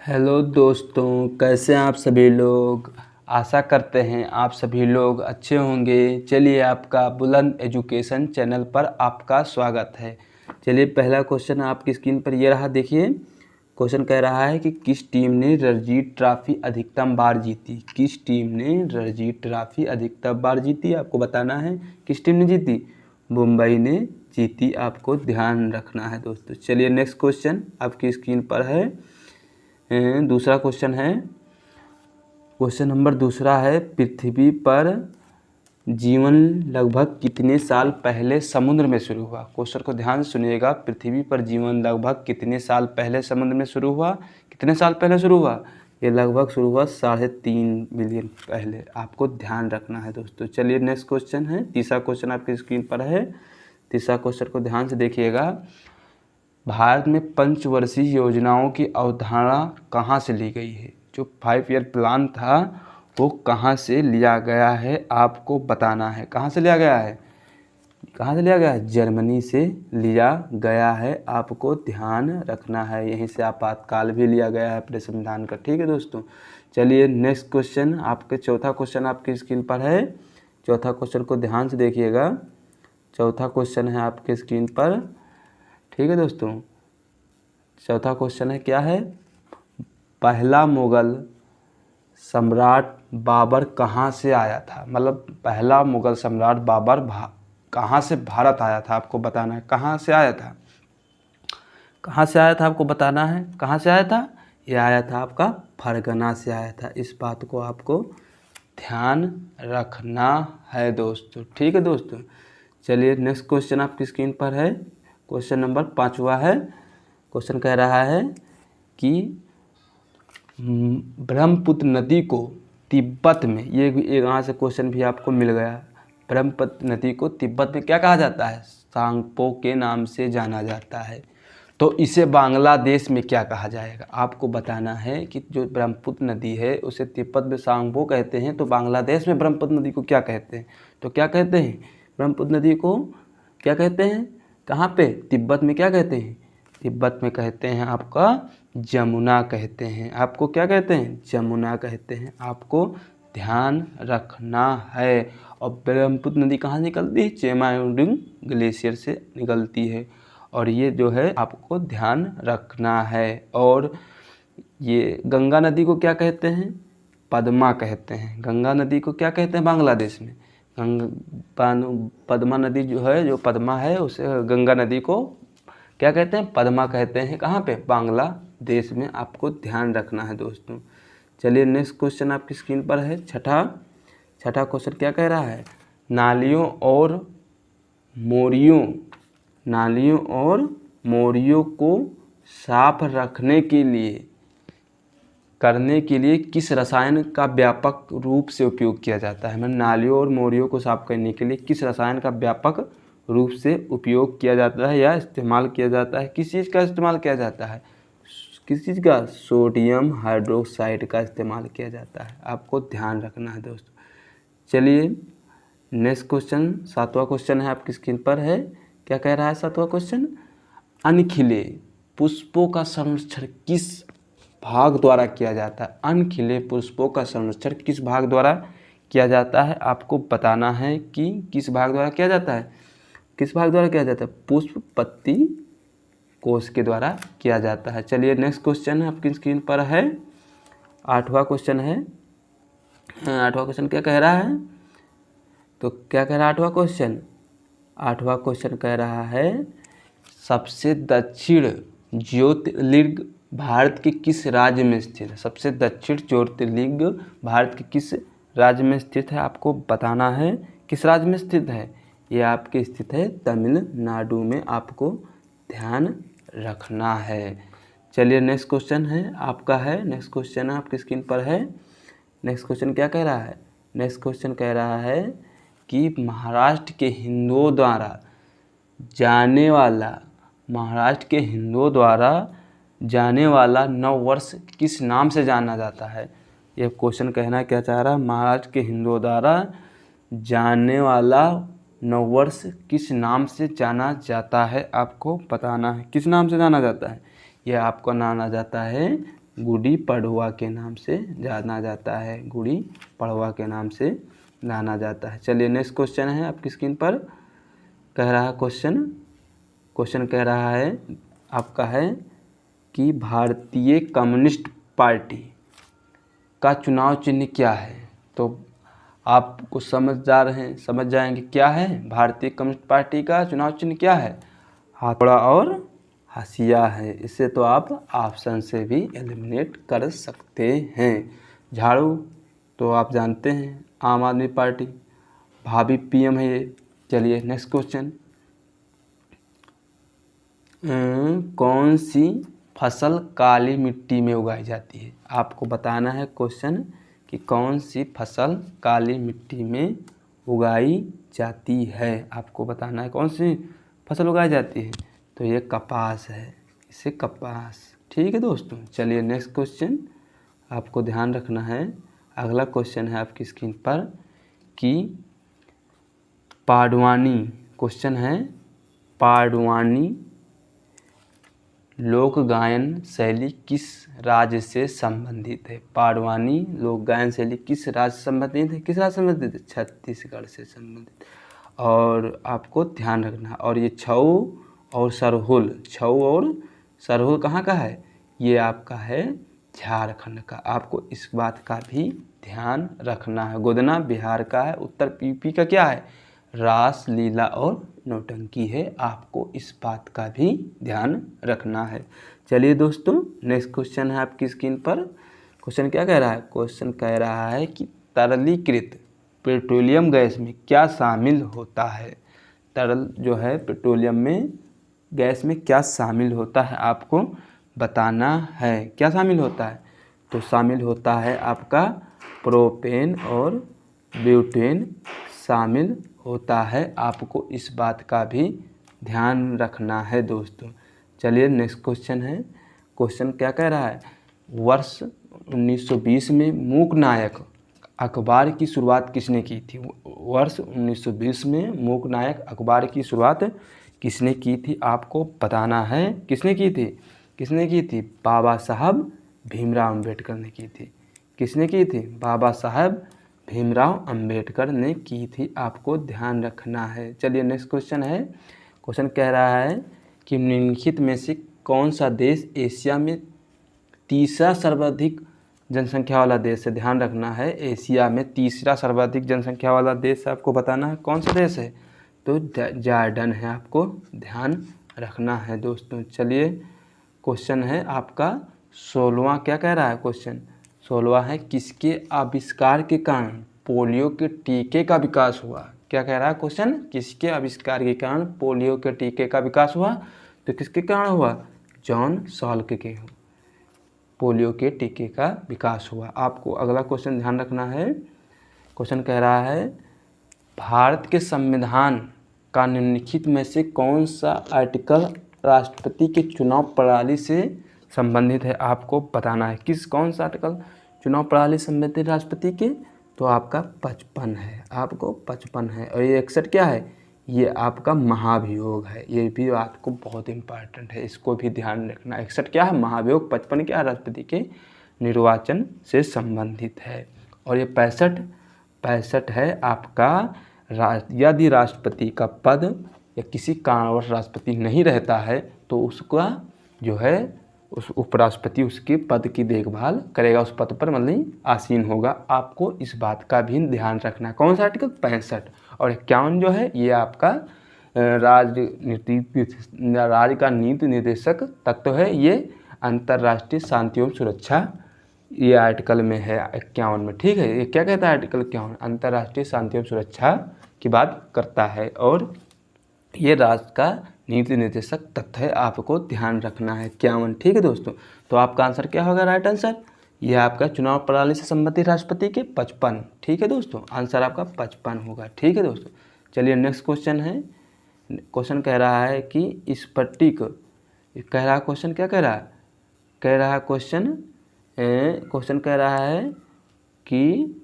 Hello दोस्तों, कैसे हैं आप सभी लोग। आशा करते हैं आप सभी लोग अच्छे होंगे। चलिए, आपका बुलंद एजुकेशन चैनल पर आपका स्वागत है। चलिए, पहला क्वेश्चन आपकी स्क्रीन पर ये रहा, देखिए। क्वेश्चन कह रहा है कि किस टीम ने रणजी ट्रॉफी अधिकतम बार जीती। किस टीम ने रणजी ट्रॉफी अधिकतम बार जीती, आपको बताना है किस टीम ने जीती। मुंबई ने जीती, आपको ध्यान रखना है दोस्तों। चलिए, नेक्स्ट क्वेश्चन आपकी स्क्रीन पर है। दूसरा क्वेश्चन है, क्वेश्चन नंबर दूसरा है, पृथ्वी पर जीवन लगभग कितने साल पहले समुद्र में शुरू हुआ। क्वेश्चन को ध्यान से सुनिएगा। पृथ्वी पर जीवन लगभग कितने साल पहले समुद्र में शुरू हुआ। कितने साल पहले शुरू हुआ? ये लगभग शुरू हुआ 3.5 मिलियन पहले, आपको ध्यान रखना है दोस्तों। चलिए, नेक्स्ट क्वेश्चन है, तीसरा क्वेश्चन आपकी स्क्रीन पर है। तीसरा क्वेश्चन को ध्यान से देखिएगा। भारत में पंचवर्षीय योजनाओं की अवधारणा कहाँ से ली गई है। जो 5 ईयर प्लान था वो कहाँ से लिया गया है, आपको बताना है। कहाँ से लिया गया है? कहाँ से लिया गया है? जर्मनी से लिया गया है, आपको ध्यान रखना है। यहीं से आपातकाल भी लिया गया है अपने संविधान का। ठीक है दोस्तों। चलिए, नेक्स्ट क्वेश्चन आपके चौथा क्वेश्चन आपकी स्क्रीन पर है। चौथा क्वेश्चन को ध्यान से देखिएगा। चौथा क्वेश्चन है आपके स्क्रीन पर। ठीक है दोस्तों। चौथा क्वेश्चन है, क्या है? पहला मुग़ल सम्राट बाबर कहाँ से आया था। मतलब पहला मुग़ल सम्राट बाबर कहाँ से भारत आया था, आपको बताना है। कहाँ से आया था? कहाँ से आया था आपको बताना है। कहाँ से आया था? ये आया था आपका फरगना से आया था। इस बात को आपको ध्यान रखना है दोस्तों। ठीक है दोस्तों। चलिए, नेक्स्ट क्वेश्चन आपकी स्क्रीन पर है। क्वेश्चन नंबर 5वां है। क्वेश्चन कह रहा है कि ब्रह्मपुत्र नदी को तिब्बत में, ये यहाँ से क्वेश्चन भी आपको मिल गया। ब्रह्मपुत्र नदी को तिब्बत में क्या कहा जाता है? सांगपो के नाम से जाना जाता है। तो इसे बांग्लादेश में क्या कहा जाएगा, आपको बताना है। कि जो ब्रह्मपुत्र नदी है उसे तिब्बत में सांगपो कहते हैं, तो बांग्लादेश में ब्रह्मपुत्र नदी को क्या कहते हैं? तो क्या कहते हैं? ब्रह्मपुत्र नदी को क्या कहते हैं? कहाँ पे? तिब्बत में क्या कहते हैं? तिब्बत में कहते हैं आपका जमुना कहते हैं। आपको क्या कहते हैं? जमुना कहते हैं, आपको ध्यान रखना है। और ब्रह्मपुत्र नदी कहाँ निकलती है? चेमायुडिंग ग्लेशियर से निकलती है। और ये जो है आपको ध्यान रखना है। और ये गंगा नदी को क्या कहते हैं? पद्मा कहते हैं। गंगा नदी को क्या कहते हैं बांग्लादेश में? पद्मा नदी जो है, जो पद्मा है, उसे गंगा नदी को क्या कहते हैं? पद्मा कहते हैं। कहाँ पे? बांग्लादेश में, आपको ध्यान रखना है दोस्तों। चलिए, नेक्स्ट क्वेश्चन आपकी स्क्रीन पर है। छठा क्वेश्चन क्या कह रहा है? नालियों और मोरियों को साफ करने के लिए किस रसायन का व्यापक रूप से उपयोग किया जाता है। मतलब नालियों और मोरियों को साफ करने के लिए किस रसायन का व्यापक रूप से उपयोग किया जाता है या इस्तेमाल किया जाता है? किस चीज़ का इस्तेमाल किया जाता है? किस चीज़ का? सोडियम हाइड्रोक्साइड का इस्तेमाल किया जाता है, आपको ध्यान रखना है दोस्तों। चलिए, नेक्स्ट क्वेश्चन, 7वां क्वेश्चन है आपकी स्क्रीन पर है। क्या कह रहा है 7वां क्वेश्चन? अनखिले पुष्पों का संरक्षण किस भाग द्वारा किया जाता है। अनखिले पुष्पों का संरक्षण किस भाग द्वारा किया जाता है, आपको बताना है कि किस भाग द्वारा किया जाता है। किस भाग द्वारा किया जाता है? पुष्प पत्ती कोश के द्वारा किया जाता है। चलिए, नेक्स्ट क्वेश्चन है आपकी स्क्रीन पर है। 8वां क्वेश्चन है। 8वां क्वेश्चन क्या कह रहा है? तो क्या कह रहा है 8वां क्वेश्चन? 8वां क्वेश्चन कह रहा है, सबसे दक्षिण ज्योतिर्लिंग भारत के किस राज्य में स्थित है। सबसे दक्षिण ज्योतिर्लिंग भारत के किस राज्य में स्थित है, आपको बताना है। किस राज्य में स्थित है? ये आपके स्थित है तमिलनाडु में, आपको ध्यान रखना है। चलिए, नेक्स्ट क्वेश्चन है आपका है। नेक्स्ट क्वेश्चन आपकी स्क्रीन पर है। नेक्स्ट क्वेश्चन क्या कह रहा है? नेक्स्ट क्वेश्चन कह रहा है कि महाराष्ट्र के हिंदुओं द्वारा जाने वाला नव वर्ष किस नाम से जाना जाता है। यह क्वेश्चन कहना क्या चाह रहा है? महाराष्ट्र के हिंदुओं द्वारा जाने वाला नववर्ष किस नाम से जाना जाता है, आपको बताना है। किस नाम से जाना जाता है? यह आपको जाना जाता है गुड़ी पड़वा के नाम से जाना जाता है, गुड़ी पड़वा के नाम से जाना जाता है। चलिए नेक्स्ट क्वेश्चन है आपकी स्क्रीन पर। कह रहा क्वेश्चन कह रहा है आपका है कि भारतीय कम्युनिस्ट पार्टी का चुनाव चिन्ह क्या है। तो आपको समझ जाएंगे क्या है भारतीय कम्युनिस्ट पार्टी का चुनाव चिन्ह क्या है। हथौड़ा और हसिया है। इसे तो आप ऑप्शन से भी एलिमिनेट कर सकते हैं। झाड़ू तो आप जानते हैं आम आदमी पार्टी, भावी पीएम है ये। चलिए नेक्स्ट क्वेश्चन, कौन सी फसल काली मिट्टी में उगाई जाती है। आपको बताना है क्वेश्चन कि कौन सी फसल काली मिट्टी में उगाई जाती है। आपको बताना है कौन सी फसल उगाई जाती है। तो ये कपास है, इसे कपास। ठीक है दोस्तों, चलिए नेक्स्ट क्वेश्चन आपको ध्यान रखना है। अगला क्वेश्चन है आपकी स्क्रीन पर कि पाडवानी, क्वेश्चन है पाडवानी लोक गायन शैली किस राज्य से संबंधित है। पाडवानी लोक गायन शैली किस राज्य से संबंधित है। किस राज्य से संबंधित है? छत्तीसगढ़ से संबंधित। और आपको ध्यान रखना, और ये छऊ और सरहुल, छऊ और सरहुल कहाँ का है? ये आपका है झारखंड का। आपको इस बात का भी ध्यान रखना है। गोदना बिहार का है। उत्तर यूपी का क्या है? रास लीला और नौटंकी है। आपको इस बात का भी ध्यान रखना है। चलिए दोस्तों नेक्स्ट क्वेश्चन है आपकी स्क्रीन पर। क्वेश्चन क्या कह रहा है? क्वेश्चन कह रहा है कि तरलीकृत पेट्रोलियम गैस में क्या शामिल होता है। तरल जो है पेट्रोलियम में गैस में क्या शामिल होता है आपको बताना है। क्या शामिल होता है? तो शामिल होता है आपका प्रोपेन और ब्यूटेन शामिल होता है। आपको इस बात का भी ध्यान रखना है दोस्तों। चलिए नेक्स्ट क्वेश्चन है। क्वेश्चन क्या कह रहा है? वर्ष 1920 में मूक नायक अखबार की शुरुआत किसने की थी। वर्ष 1920 में मूक नायक अखबार की शुरुआत किसने की थी आपको बताना है। किसने की थी? किसने की थी? बाबा साहब भीमराव अम्बेडकर ने की थी। किसने की थी? बाबा साहब भीमराव अम्बेडकर ने की थी। आपको ध्यान रखना है। चलिए नेक्स्ट क्वेश्चन है। क्वेश्चन कह रहा है कि निम्नलिखित में से कौन सा देश एशिया में तीसरा सर्वाधिक जनसंख्या वाला देश है। ध्यान रखना है, एशिया में तीसरा सर्वाधिक जनसंख्या वाला देश आपको बताना है। कौन सा देश है? तो जॉर्डन है। आपको ध्यान रखना है दोस्तों। चलिए क्वेश्चन है आपका 16वां। क्या कह रहा है क्वेश्चन? 16वां है किसके आविष्कार के कारण पोलियो के टीके का विकास हुआ। क्या कह रहा है क्वेश्चन? किसके आविष्कार के कारण पोलियो के टीके का विकास हुआ। तो किसके कारण हुआ? जॉन साल्क के पोलियो के टीके का विकास हुआ। आपको अगला क्वेश्चन ध्यान रखना है। क्वेश्चन कह रहा है भारत के संविधान का निम्नलिखित में से कौन सा आर्टिकल राष्ट्रपति के चुनाव प्रणाली से संबंधित है। आपको बताना है कौन सा आर्टिकल चुनाव प्रणाली से संबंधित राष्ट्रपति के। तो आपका 55 है। आपको 55 है। और ये 61 क्या है? ये आपका महाभियोग है। ये भी आपको बहुत इंपॉर्टेंट है, इसको भी ध्यान रखना। 61 क्या है? महाभियोग। 55 क्या है? राष्ट्रपति के निर्वाचन से संबंधित है। और ये 65 है आपका यदि राष्ट्रपति का पद या किसी कारणवश राष्ट्रपति नहीं रहता है तो उसका जो है उस उपराष्ट्रपति उसके पद की देखभाल करेगा, उस पद पर मतलब आसीन होगा। आपको इस बात का भी ध्यान रखना है। कौन सा आर्टिकल? 65। और 51 जो है ये आपका राज्य का नीति निर्देशक तत्व है। ये अंतर्राष्ट्रीय शांति एवं सुरक्षा ये आर्टिकल में है 51 में। ठीक है, ये क्या कहता है आर्टिकल 51? अंतर्राष्ट्रीय शांति एवं सुरक्षा की बात करता है और ये राष्ट्र का नीति निर्देशक तथ्य है। आपको ध्यान रखना है 51। ठीक है दोस्तों, तो आपका आंसर क्या होगा? राइट आंसर ये आपका चुनाव प्रणाली से संबंधित राष्ट्रपति के 55। ठीक है दोस्तों, आंसर आपका 55 होगा। ठीक है दोस्तों, चलिए नेक्स्ट क्वेश्चन है। क्वेश्चन कह रहा है कि स्फटिक कह रहा है। क्वेश्चन क्या कह रहा है? कह रहा है क्वेश्चन कह रहा है कि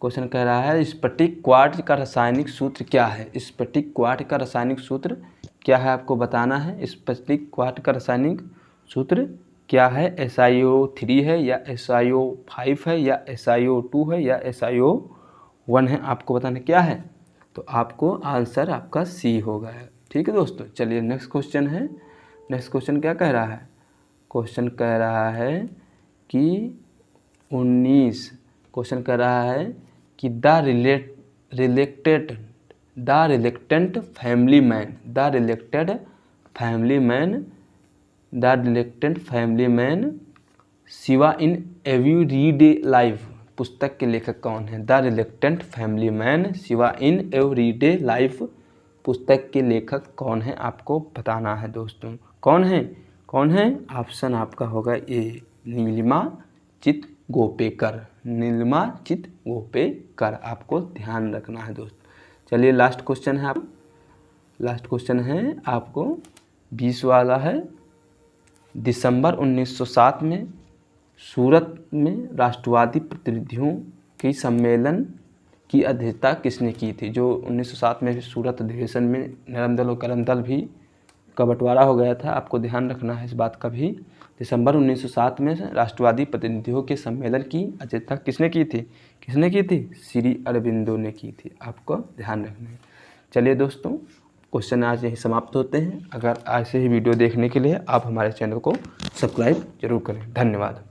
क्वेश्चन कह रहा है स्फटिक क्वार्ट्ज का रासायनिक सूत्र क्या है। स्फटिक क्वार्ट्ज का रासायनिक सूत्र क्या है आपको बताना है। स्फटिक क्वार्ट्ज का रासायनिक सूत्र क्या है, SiO3 है या SiO5 है या SiO2 है या SiO1 है, आपको बताना क्या है। तो आपको आंसर आपका सी होगा। ठीक है दोस्तों, चलिए नेक्स्ट क्वेश्चन है। नेक्स्ट क्वेश्चन क्या कह रहा है, क्वेश्चन कह रहा है कि 19 क्वेश्चन कह रहा है कि the reluctant family man Shiva in everyday life पुस्तक के लेखक कौन है। The reluctant family man Shiva in everyday life पुस्तक के लेखक कौन है, आपको बताना है दोस्तों। कौन है ऑप्शन आपका होगा ए, नीलिमा चितगोपेकर। आपको ध्यान रखना है दोस्तों। चलिए लास्ट क्वेश्चन है आपको 20 वाला है। दिसंबर 1907 में सूरत में राष्ट्रवादी प्रतिनिधियों की सम्मेलन की अध्यक्षता किसने की थी। जो 1907 में सूरत अधिवेशन में नरम दल और गरम दल भी का बंटवारा हो गया था, आपको ध्यान रखना है इस बात का भी। दिसंबर 1907 में राष्ट्रवादी प्रतिनिधियों के सम्मेलन की अध्यक्षता किसने की थी, श्री अरबिंदो ने की थी, आपको ध्यान रखना है। चलिए दोस्तों, क्वेश्चन आज यहीं समाप्त होते हैं। अगर ऐसे ही वीडियो देखने के लिए आप हमारे चैनल को सब्सक्राइब जरूर करें। धन्यवाद।